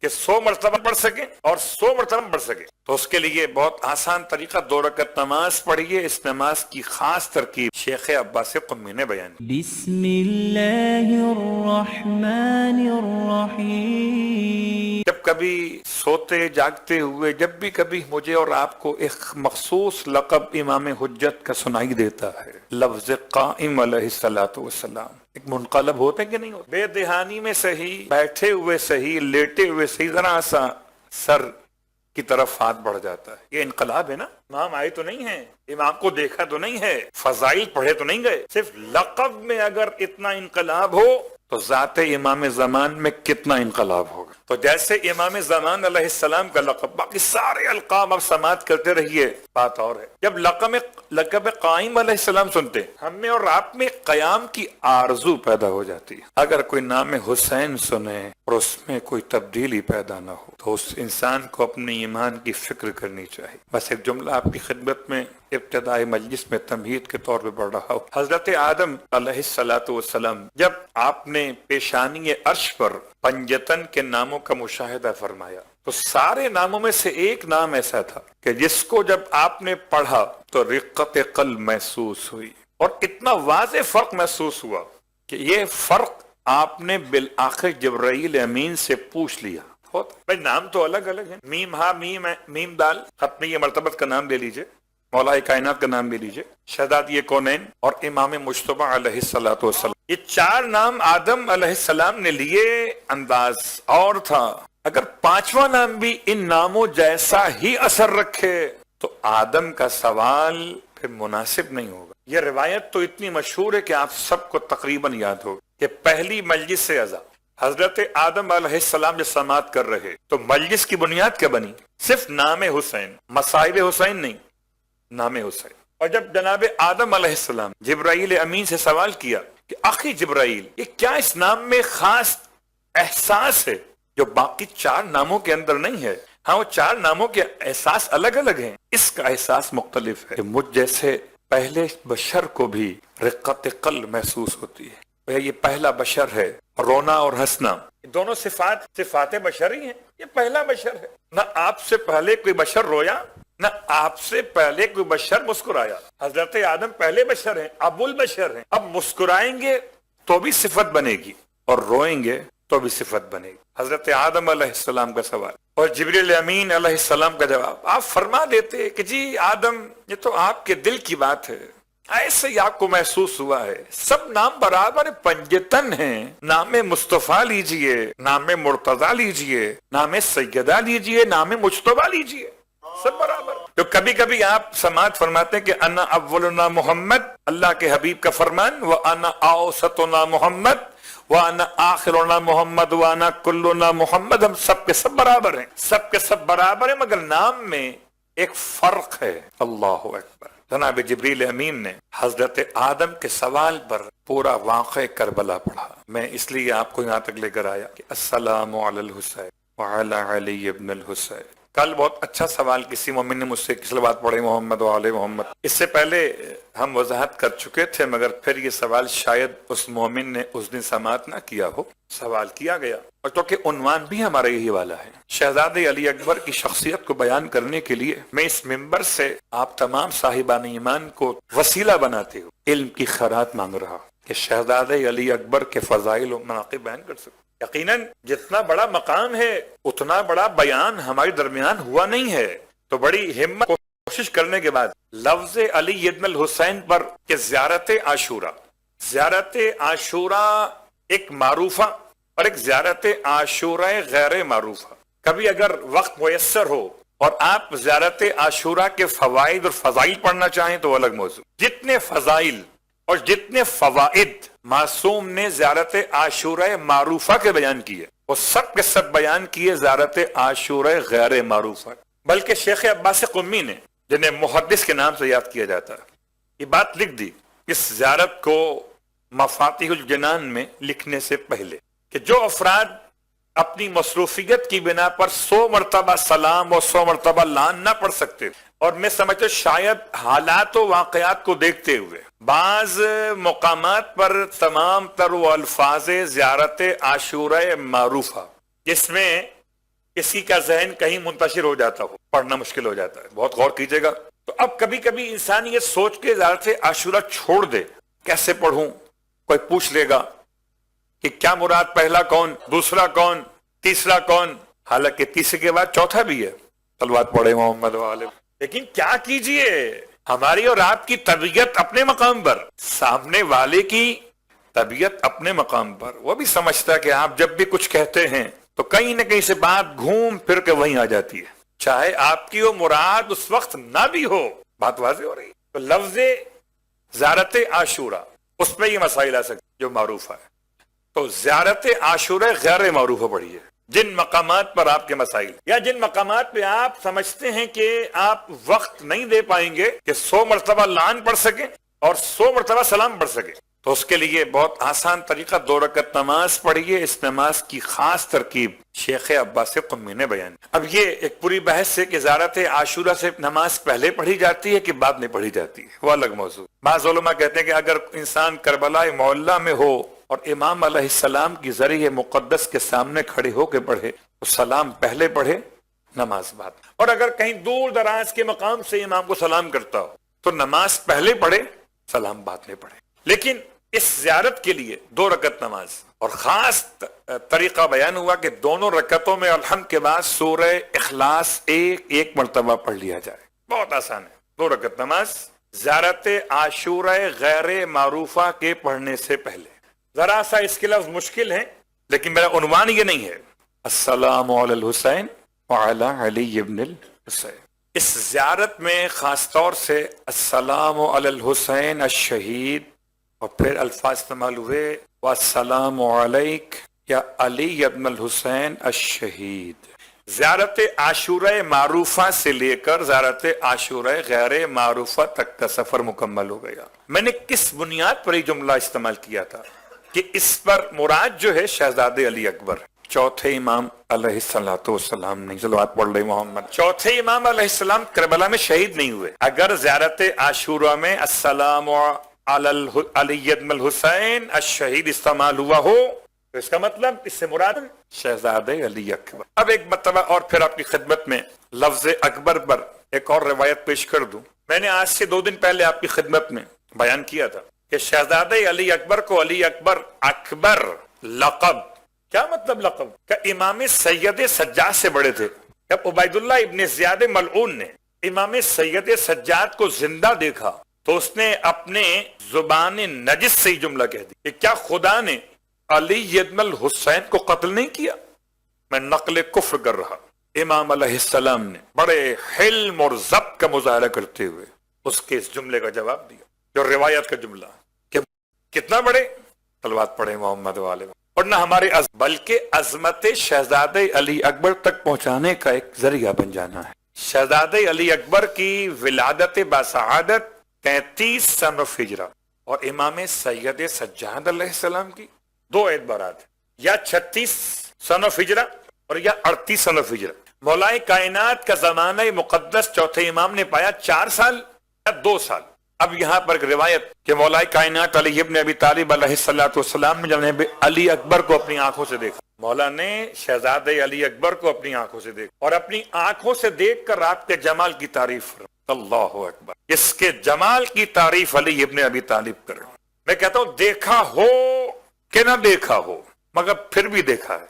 کہ 100 مرتبہ پڑھ سکیں اور 100 مرتبہ پڑھ سکیں، تو اس کے لیے بہت آسان طریقہ 2 رکعت نماز پڑھیے۔ اس نماز کی خاص ترکیب شیخ عباس قمی نے بیان کی۔ بسم اللہ الرحمن الرحیم۔ جب کبھی سوتے جاگتے ہوئے جب بھی کبھی مجھے اور آپ کو ایک مخصوص لقب امام حجت کا سنائی دیتا ہے، لفظ قائم علیہ الصلوۃ والسلام، ایک منقلب ہوتے ہیں کہ نہیں ہوتے؟ بے دہانی میں صحیح، بیٹھے ہوئے صحیح، لیٹے ہوئے صحیح، ذرا سا سر کی طرف ہاتھ بڑھ جاتا ہے، یہ انقلاب ہے نا۔ امام آئے تو نہیں ہے، امام کو دیکھا تو نہیں ہے، فضائل پڑھے تو نہیں گئے، صرف لقب میں اگر اتنا انقلاب ہو تو ذات امام زمان میں کتنا انقلاب ہوگا۔ تو جیسے امام زمان علیہ السلام کا لقب، باقی سارے القاب اب سماعت کرتے رہیے، بات اور ہے۔ جب لقب قائم علیہ السلام سنتے، ہم میں اور آپ میں قیام کی آرزو پیدا ہو جاتی ہے۔ اگر کوئی نام حسین سنے اور اس میں کوئی تبدیلی پیدا نہ ہو تو اس انسان کو اپنے ایمان کی فکر کرنی چاہیے۔ بس ایک جملہ آپ کی خدمت میں ابتدائی مجلس میں تمہید کے طور پہ پڑھ رہا ہوں۔ حضرت آدم علیہ السلام جب آپ نے پیشانی عرش پر پنجتن کے ناموں کا مشاہدہ فرمایا تو سارے ناموں میں سے ایک نام ایسا تھا کہ جس کو جب آپ نے پڑھا تو رقت قلب محسوس ہوئی، اور اتنا واضح فرق محسوس ہوا کہ یہ فرق آپ نے بالآخر جبرائیل امین سے پوچھ لیا۔ بھائی نام تو الگ الگ ہیں، میم ہا میم دال، ختمی مرتبت کا نام لے لیجئے، مولا کائنات کا نام لے لیجئے، شہزادی کونین اور امام مجتبی علیہ السلام، یہ 4 نام آدم علیہ السلام نے لیے، انداز اور تھا۔ اگر 5واں نام بھی ان ناموں جیسا ہی اثر رکھے تو آدم کا سوال پھر مناسب نہیں ہوگا۔ یہ روایت تو اتنی مشہور ہے کہ آپ سب کو تقریباً یاد ہو کہ پہلی مجلس سے ازا حضرت آدم علیہ السلام جو سماعت کر رہے تو مجلس کی بنیاد کیا بنی؟ صرف نام حسین، مصائب حسین نہیں، نام حسین۔ اور جب جناب آدم علیہ السلام جبرائیل امین سے سوال کیا کہ آخری جبرائیل، یہ کیا اس نام میں خاص احساس ہے جو باقی 4 ناموں کے اندر نہیں ہے؟ ہاں، وہ 4 ناموں کے احساس الگ الگ ہیں، اس کا احساس مختلف ہے کہ مجھ جیسے پہلے بشر کو بھی رقت قلب محسوس ہوتی ہے۔ یہ پہلا بشر ہے، رونا اور ہنسنا دونوں صفات بشر ہی ہیں، یہ پہلا بشر ہے۔ نہ آپ سے پہلے کوئی بشر رویا، نہ آپ سے پہلے کوئی بشر مسکرایا۔ حضرت آدم پہلے بشر ہیں، ابو البشر ہیں۔ اب مسکرائیں گے تو بھی صفت بنے گی اور روئیں گے تو بھی صفت بنے گی۔ حضرت آدم علیہ السلام کا سوال اور جبریل امین علیہ السلام کا جواب، آپ فرما دیتے کہ جی آدم، یہ تو آپ کے دل کی بات ہے، ایسے ہی آپ کو محسوس ہوا ہے، سب نام برابر پنجتن ہیں، نام مصطفیٰ لیجئے، نام مرتضیٰ لیجئے، نام سیدہ لیجئے، نام مجتبیٰ لیجئے، سب برابر۔ تو کبھی کبھی آپ سماعت فرماتے ہیں کہ انا اولنا محمد، اللہ کے حبیب کا فرمان، وانا اوسطنا محمد وانا آخرنا محمد وانا کلنا محمد، ہم سب کے سب برابر ہیں، سب کے سب برابر ہیں، مگر نام میں ایک فرق ہے۔ اللہ اکبر۔ جناب جبریل امین نے حضرت آدم کے سوال پر پورا واقع کربلا پڑھا۔ میں اس لیے آپ کو یہاں تک لے کر آیا کہ السلام علی الحسین وعلی علی ابن الحسین۔ کل بہت اچھا سوال کسی مومن نے مجھ سے کس بات پڑھی، محمد وعلی محمد۔ اس سے پہلے ہم وضاحت کر چکے تھے، مگر پھر یہ سوال شاید اس مومن نے اس دن سماعت نہ کیا ہو، سوال کیا گیا، اور کیونکہ عنوان بھی ہمارا یہی والا ہے، شہزادے علی اکبر کی شخصیت کو بیان کرنے کے لیے میں اس ممبر سے آپ تمام صاحبان ایمان کو وسیلہ بناتے ہو علم کی خیرات مانگ رہا کہ شہزادے علی اکبر کے فضائل و مناقب بیان کر سکوں۔ یقیناً جتنا بڑا مقام ہے اتنا بڑا بیان ہمارے درمیان ہوا نہیں ہے، تو بڑی ہمت کوشش کرنے کے بعد لفظ علی ابن الحسین پر کہ زیارت عاشورہ ایک معروفہ اور ایک زیارت عاشورہ غیر معروفہ۔ کبھی اگر وقت میسر ہو اور آپ زیارت عاشورہ کے فوائد اور فضائل پڑھنا چاہیں تو الگ موضوع۔ جتنے فضائل اور جتنے فوائد معصوم نے زیارت عاشورہ معروفہ کے بیان کیے، وہ سب کے سب بیان کیے زیارت عاشورہ غیر معروفہ۔ بلکہ شیخ عباس قمی نے، جنہیں محدث کے نام سے یاد کیا جاتا ہے، یہ بات لکھ دی اس زیارت کو مفاتیح الجنان میں لکھنے سے پہلے کہ جو افراد اپنی مصروفیت کی بنا پر 100 مرتبہ سلام اور 100 مرتبہ لعن نہ پڑھ سکتے، اور میں سمجھتا شاید حالات و واقعات کو دیکھتے ہوئے بعض مقامات پر تمام تر وہ الفاظ زیارت عاشورہ معروفہ جس میں کسی کا ذہن کہیں منتشر ہو جاتا ہو، پڑھنا مشکل ہو جاتا ہے، بہت غور کیجئے گا۔ تو اب کبھی کبھی انسان یہ سوچ کے زیارت عاشورہ چھوڑ دے، کیسے پڑھوں، کوئی پوچھ لے گا کہ کیا مراد، پہلا کون، دوسرا کون، تیسرا کون، حالانکہ تیسرے کے بعد چوتھا بھی ہے، صلوات پڑھے محمد والے۔ لیکن کیا کیجئے، ہماری اور آپ کی طبیعت اپنے مقام پر، سامنے والے کی طبیعت اپنے مقام پر، وہ بھی سمجھتا ہے کہ آپ جب بھی کچھ کہتے ہیں تو کہیں نہ کہیں سے بات گھوم پھر کے وہیں آ جاتی ہے، چاہے آپ کی وہ مراد اس وقت نہ بھی ہو، بات واضح ہو رہی ہے۔ تو لفظ زیارت عاشورہ، اس میں یہ مسائل آ سکتے جو معروف ہے۔ تو زیارت عاشورہ غیر معروف پڑھی ہے، جن مقامات پر آپ کے مسائل یا جن مقامات پہ آپ سمجھتے ہیں کہ آپ وقت نہیں دے پائیں گے کہ 100 مرتبہ لعن پڑھ سکیں اور 100 مرتبہ سلام پڑھ سکیں، تو اس کے لیے بہت آسان طریقہ 2 رکعت نماز پڑھیے۔ اس نماز کی خاص ترکیب شیخ عباس قمی نے بیان۔ اب یہ ایک پوری بحث ہے کہ زیارت عاشورہ سے نماز پہلے پڑھی جاتی ہے کہ بعد میں پڑھی جاتی ہے، وہ الگ موضوع۔ بعض علماء کہتے ہیں کہ اگر انسان کربلا معلّہ میں ہو اور امام علیہ السلام کی ذریعہ مقدس کے سامنے کھڑے ہو کے پڑھے تو سلام پہلے پڑھے، نماز بعد۔ اور اگر کہیں دور دراز کے مقام سے امام کو سلام کرتا ہو تو نماز پہلے پڑھے، سلام بعد میں پڑھے۔ لیکن اس زیارت کے لیے 2 رکعت نماز، اور خاص طریقہ بیان ہوا کہ دونوں رکعتوں میں الحمد کے بعد سورہ اخلاص ایک مرتبہ پڑھ لیا جائے، بہت آسان ہے۔ 2 رکعت نماز زیارت عاشورہ غیر معروفہ کے پڑھنے سے پہلے۔ ذرا سا اس کے لفظ مشکل ہے لیکن میرا عنوان یہ نہیں ہے، السلام علی الحسین وعلی علی ابن الحسین۔ اس زیارت میں خاص طور سے السلام علی الحسین الشہید، اور پھر الفاظ استعمال ہوئے والسلام علیک یا علی ابن الحسین الشہید۔ زیارت عاشورہ معروفہ سے لے کر زیارت عاشورہ غیر معروفہ تک کا سفر مکمل ہو گیا۔ میں نے کس بنیاد پر یہ جملہ استعمال کیا تھا کہ اس پر مراد جو ہے شہزادے علی اکبر، چوتھے امام علیہ السلام نہیں، صلوات پڑھ لے محمد، چوتھے امام علیہ السلام کربلا میں شہید نہیں ہوئے۔ اگر زیارت عاشورہ میں السلام علی ابن الحسین الشہید استعمال ہوا ہو تو اس کا مطلب اس سے مراد شہزادے علی اکبر۔ اب ایک مرتبہ اور پھر آپ کی خدمت میں لفظ اکبر پر ایک اور روایت پیش کر دوں۔ میں نے آج سے 2 دن پہلے آپ کی خدمت میں بیان کیا تھا کہ شہزادے علی اکبر کو علی اکبر اکبر لقب، کیا مطلب لقب؟ کہ امام سید سجاد سے بڑے تھے۔ جب عبید اللہ ابن زیاد ملعون نے امام سید سجاد کو زندہ دیکھا تو اس نے اپنے زبان نجس سے ہی جملہ کہہ دی کہ کیا خدا نے علی ابن الحسین کو قتل نہیں کیا؟ میں نقل کفر کر رہا۔ امام علیہ السلام نے بڑے حلم اور ضبط کا مظاہرہ کرتے ہوئے اس کے اس جملے کا جواب دیا، جو روایت کا جملہ کہ کتنا بڑے، صلوات پڑھے محمد والے، اور نہ ہمارے بلکہ عظمت شہزادے علی اکبر تک پہنچانے کا ایک ذریعہ بن جانا ہے۔ شہزادے علی اکبر کی ولادت باسعادت 33 سن ہجرہ اور امام سید سجاد علیہ السلام کی 2 اعتبارات ہیں، یا 36 سن ہجرہ اور یا 38 سن ہجرہ۔ مولائے کائنات کا زمانہ مقدس چوتھے امام نے پایا 4 سال یا 2 سال۔ اب یہاں پر ایک روایت کہ مولائے کائنات علی ابن ابی طالب علیہ السلام نے جناب علی اکبر کو اپنی آنکھوں سے دیکھا، مولا نے شہزادے علی اکبر کو اپنی آنکھوں سے دیکھا اور اپنی آنکھوں سے دیکھ کر آپ کے جمال کی تعریف فرمائی۔ اللہ اکبر، اس کے جمال کی تعریف علی ابن ابی طالب کر۔ میں کہتا ہوں دیکھا ہو کہ نہ دیکھا ہو مگر پھر بھی دیکھا ہے،